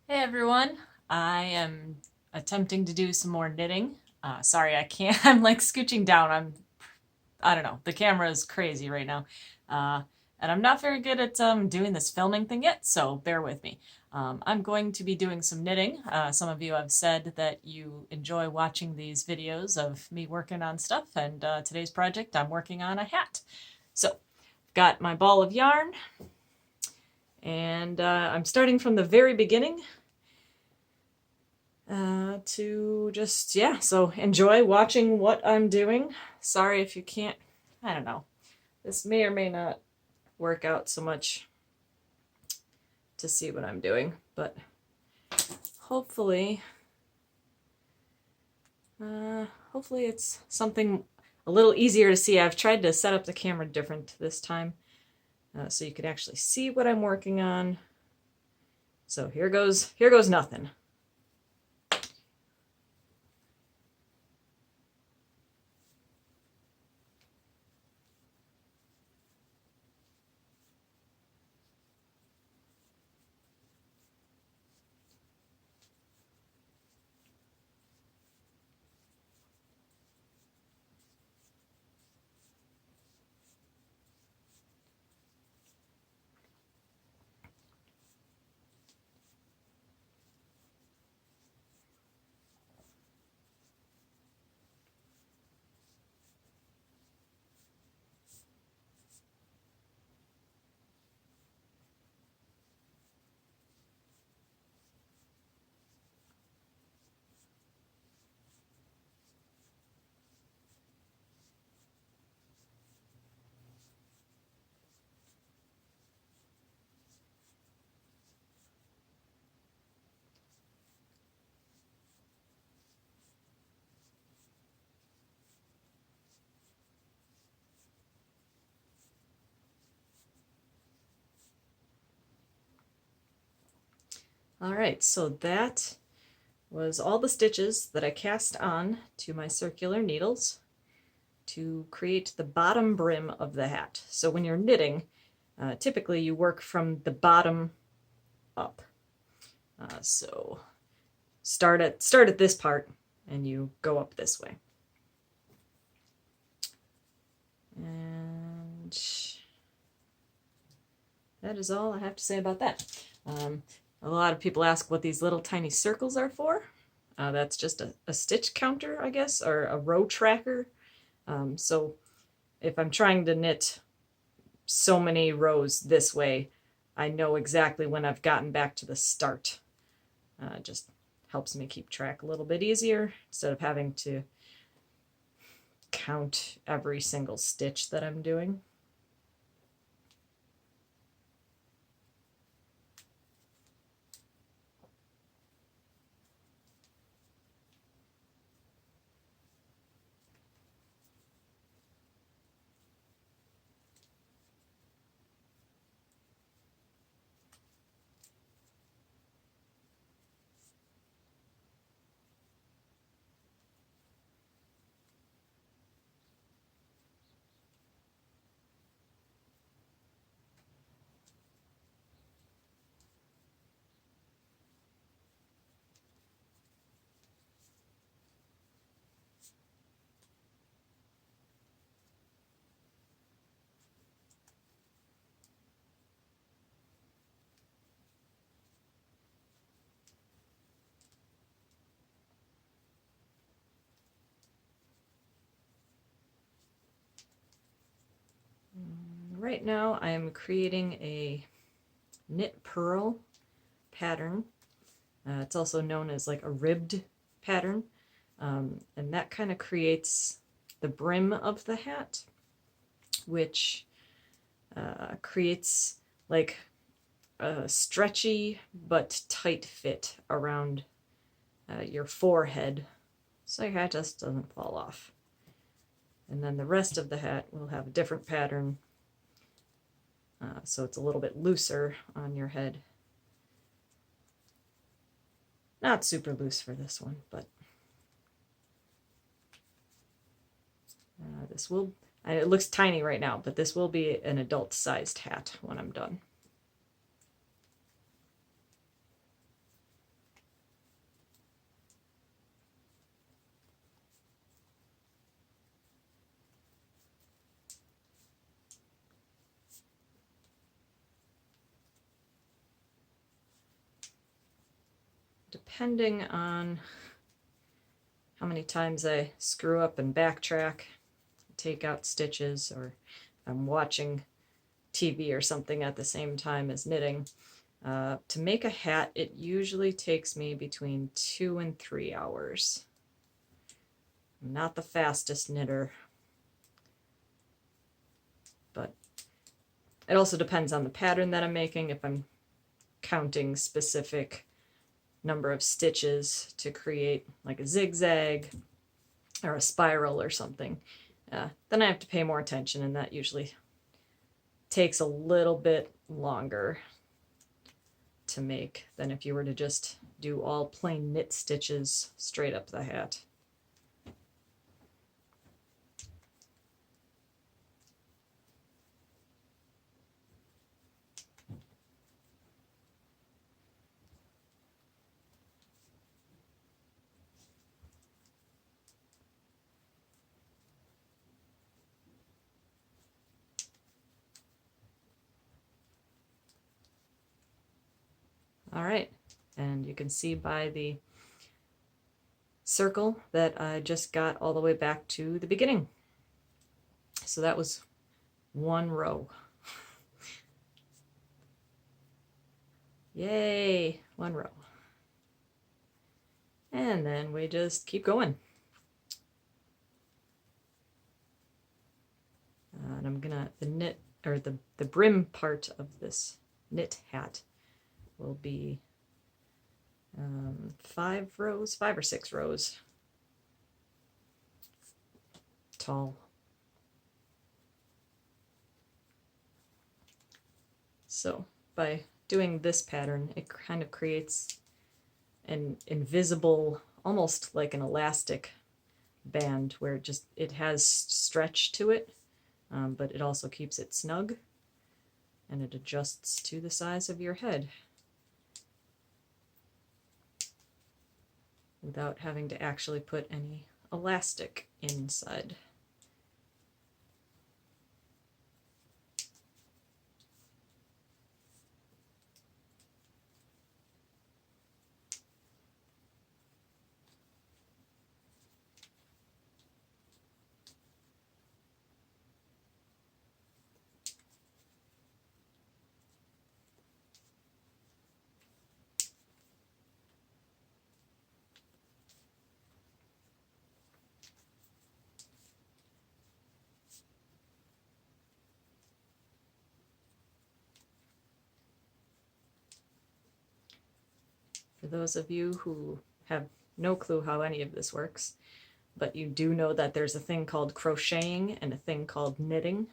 Hey everyone, I am attempting to do some more knitting. Sorry, I can't. I'm like scooching down. I don't know. The camera is crazy right now. Uh, and I'm not very good at doing this filming thing yet, so bear with me. I'm going to be doing some knitting. Some of you have said that you enjoy watching these videos of me working on stuff, and today's project, I'm working on a hat. So, got my ball of yarn, and I'm starting from the very beginning to just, yeah, so enjoy watching what I'm doing. Sorry if you can't, I don't know. This may or may not work out so much to see what I'm doing, but hopefully, hopefully it's something a little easier to see. I've tried to set up the camera different this time so you could actually see what I'm working on. So here goes nothing. All right, so that was all the stitches that I cast on to my circular needles to create the bottom brim of the hat. So when you're knitting, typically you work from the bottom up. So start at this part and you go up this way. And that is all I have to say about that. A lot of people ask what these little tiny circles are for. That's just a stitch counter, I guess, or a row tracker. So if I'm trying to knit so many rows this way, I know exactly when I've gotten back to the start. Just helps me keep track a little bit easier instead of having to count every single stitch that I'm doing. Right now I am creating a knit purl pattern. It's also known as like a ribbed pattern. And that kind of creates the brim of the hat, which creates like a stretchy but tight fit around your forehead so your hat just doesn't fall off. And then the rest of the hat will have a different pattern, so it's a little bit looser on your head. Not super loose for this one, but this will, it looks tiny right now, but this will be an adult-sized hat when I'm done. depending on how many times I screw up and backtrack, take out stitches, or I'm watching TV or something at the same time as knitting. To make a hat, it usually takes me between 2 and 3 hours. I'm not the fastest knitter, but it also depends on the pattern that I'm making. If I'm counting specific number of stitches to create like a zigzag or a spiral or something, then I have to pay more attention, and that usually takes a little bit longer to make than if you were to just do all plain knit stitches straight up the hat. All right, and you can see by the circle that I just got all the way back to the beginning. So that was one row. Yay, one row. And then we just keep going. And I'm gonna, the knit, or the brim part of this knit hat will be 5 or 6 rows tall. So by doing this pattern, it kind of creates an invisible, almost like an elastic band where it has stretch to it, but it also keeps it snug, and it adjusts to the size of your head without having to actually put any elastic inside. For those of you who have no clue how any of this works, but you do know that there's a thing called crocheting and a thing called knitting.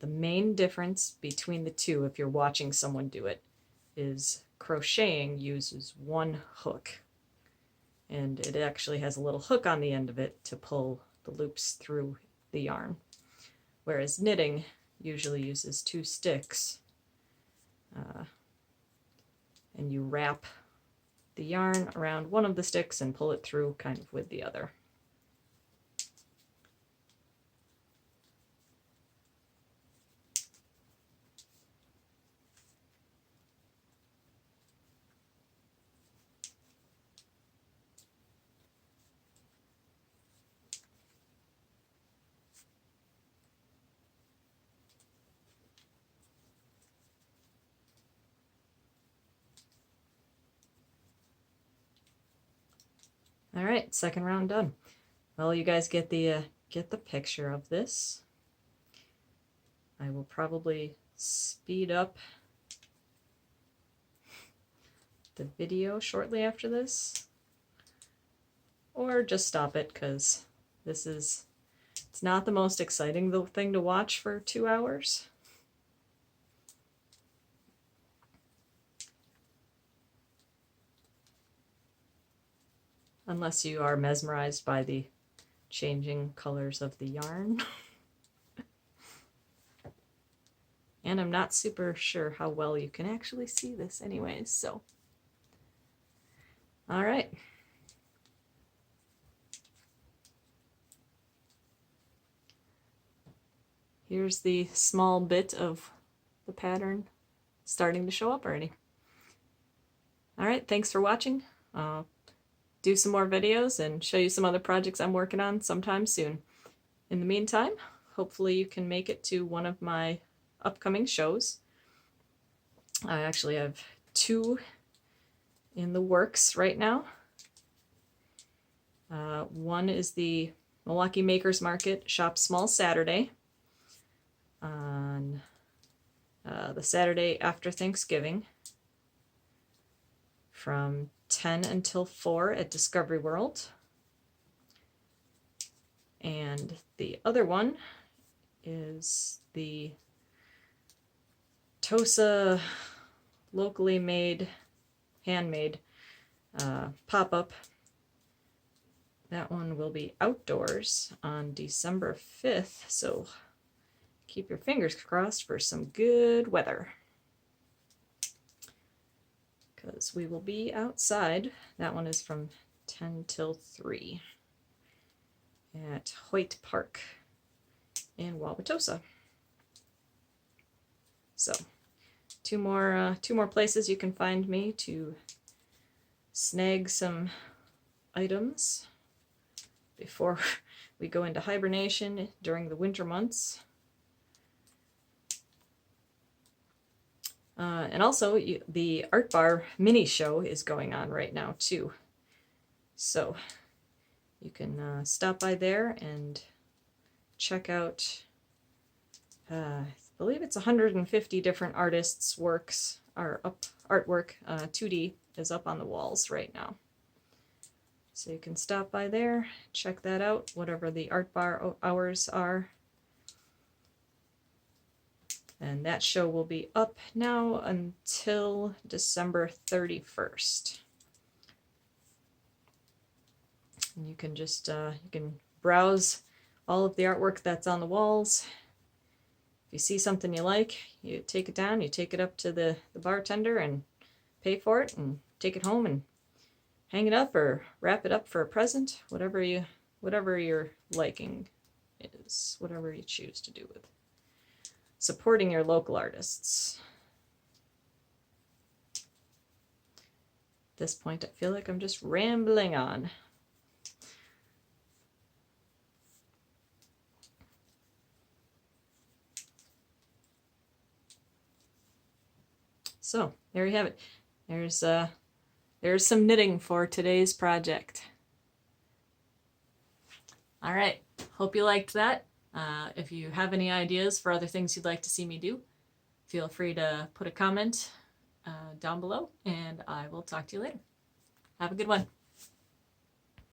The main difference between the two, if you're watching someone do it, is crocheting uses one hook, and it actually has a little hook on the end of it to pull the loops through the yarn, whereas knitting usually uses 2 sticks, and you wrap the yarn around one of the sticks and pull it through kind of with the other. All right, second round done. Well, you guys get the picture of this. I will probably speed up the video shortly after this, or just stop it, because it's not the most exciting thing to watch for 2 hours. Unless you are mesmerized by the changing colors of the yarn. And I'm not super sure how well you can actually see this anyways, so. All right. Here's the small bit of the pattern starting to show up already. All right, thanks for watching. I'll do some more videos and show you some other projects I'm working on sometime soon. In the meantime, hopefully you can make it to one of my upcoming shows. I actually have 2 in the works right now. One is the Milwaukee Makers Market Shop Small Saturday on the Saturday after Thanksgiving from 10 until 4 at Discovery World. And the other one is the Tosa locally made, handmade pop-up. That one will be outdoors on December 5th, so keep your fingers crossed for some good weather, because we will be outside. That one is from 10 till 3 at Hoyt Park in Wauwatosa. So 2 more places you can find me to snag some items before we go into hibernation during the winter months. And also, the Art Bar mini show is going on right now too. So you can stop by there and check out, I believe it's 150 different artists' works are up, artwork, 2D is up on the walls right now. So you can stop by there, check that out, whatever the Art Bar hours are. And that show will be up now until December 31st. And you can just, you can browse all of the artwork that's on the walls. If you see something you like, you take it down, you take it up to the bartender and pay for it and take it home and hang it up or wrap it up for a present, whatever your liking is, whatever you choose to do with supporting your local artists. At this point, I feel like I'm just rambling on. So there you have it. There's some knitting for today's project. All right, hope you liked that. If you have any ideas for other things you'd like to see me do, feel free to put a comment down below, and I will talk to you later. Have a good one.